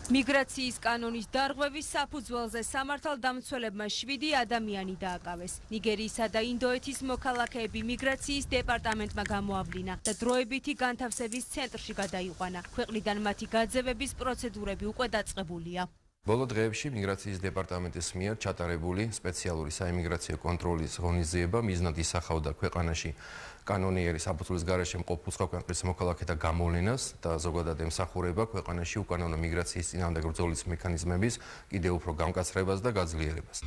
მიგრაციის კანონის დარღვევის საფუძველზე სამართალდამცველებმა 7 ადამიანი დააკავეს. ნიგერიისა და ინდოეთის მოქალაქეები მიგრაციის დეპარტამენტმა გამოავლინა და დროებითი განთავსების ცენტრში გადაიყვანა. ქვეყნიდან მათი გაძევების პროცედურები უკვე დაწყებულია. ბოლო დღეებში მიგრაციის დეპარტამენტის მიერ ჩატარებული სპეციალური საიმიგრაციო კონტროლის ღონისძიება მიზნად ისახავდა ქვეყანაში კანონიერი საფუძვლის გარეშე მყოფ სხვა ქვეყნის მოქალაქეთა გამოვლენას და ზოგადად ემსახურება ქვეყანაში უკანონო მიგრაციის წინააღმდეგ ბრძოლის მექანიზმების კიდევ უფრო გამკაცრებას და გაძლიერებას.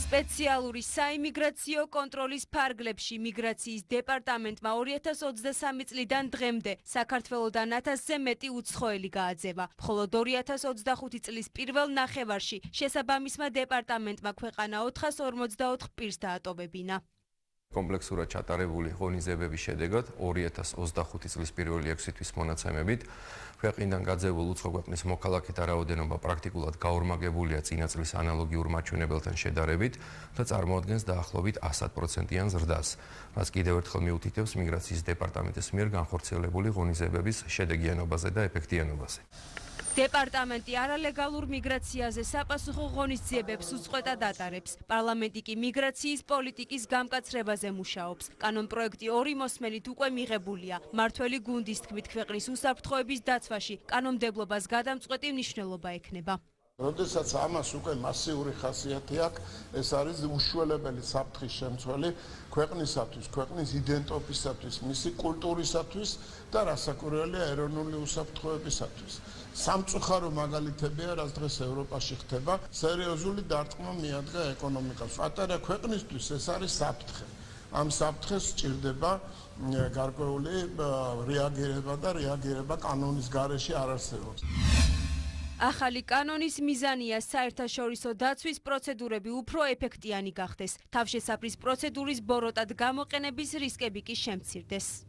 სპეციალური საიმიგრაციო კონტროლის ფარგლებში მიგრაციის დეპარტამენტმა 2023 წლიდან დღემდე საქართველოდან 1000-ზე მეტი უცხოელი გააძევა. მხოლოდ 2025 წლის პირველ ნახევარში შესაბამისმა დეპარტამენტმა ქვეყანა 454 პირს დაატოვებინა. კომპლექსურად ჩატარებული ღონისძიებების შედეგად 2025 წლის პირველი 6 თვის მონაცემებით ქვეყნიდან გაძევულ უცხო ქვეყნის მოქალაქეთა რაოდენობა პრაქტიკულად გაორმაგებულია წინა წლის ანალოგიურ მაჩვენებელთან შედარებით და წარმოადგენს დაახლოებით 100%-იან ზრდას, რაც კიდევ ერთხელ მიუთითებს მიგრაციის დეპარტამენტის მიერ განხორციელებული ღონისძიებების შედეგიანობაზე და ეფექტიანობაზე. დეპარტამენტი არალეგალურ მიგრაციაზე საპასუხო ღონისძიებებს უწყვეტად ატარებს. პარლამენტი კი მიგრაციის პოლიტიკის გამკაცრებაზე მუშაობს. კანონპროექტი 2 მოსმენით უკვე მიღებულია. მმართველი გუნდის თქმით, ქვეყნის უსაფრთხოების დაცვაში კანონმდებლობას გადამწყვეტი მნიშვნელობა ექნება. როდესაც ამას უკვე მასიური ხასიათი აქვს, ეს არის უშველებელი საფრთხის შემცველი ქვეყნისათვის, ქვეყნის იდენტობისათვის, მისი კულტურისათვის და რასაკვირველია ეროვნული უსაფრთხოებისათვის. სამწუხარო მაგალითებია, რაც დღეს ევროპაში ხდება, სერიოზული დარტყმა მიადგა ეკონომიკას. პატარა ქვეყნისთვის ეს არის საფრთხე. ამ საფრთხეს სჭირდება გარკვეული რეაგირება და რეაგირება კანონის გარეშე არ არსებობს. ახალი კანონის მიზანია საერთაშორისო დაცვის პროცედურები უფრო ეფექტიანი გახდეს. თავშესაფრის პროცედურის ბოროტად გამოყენების რისკები კი შემცირდეს.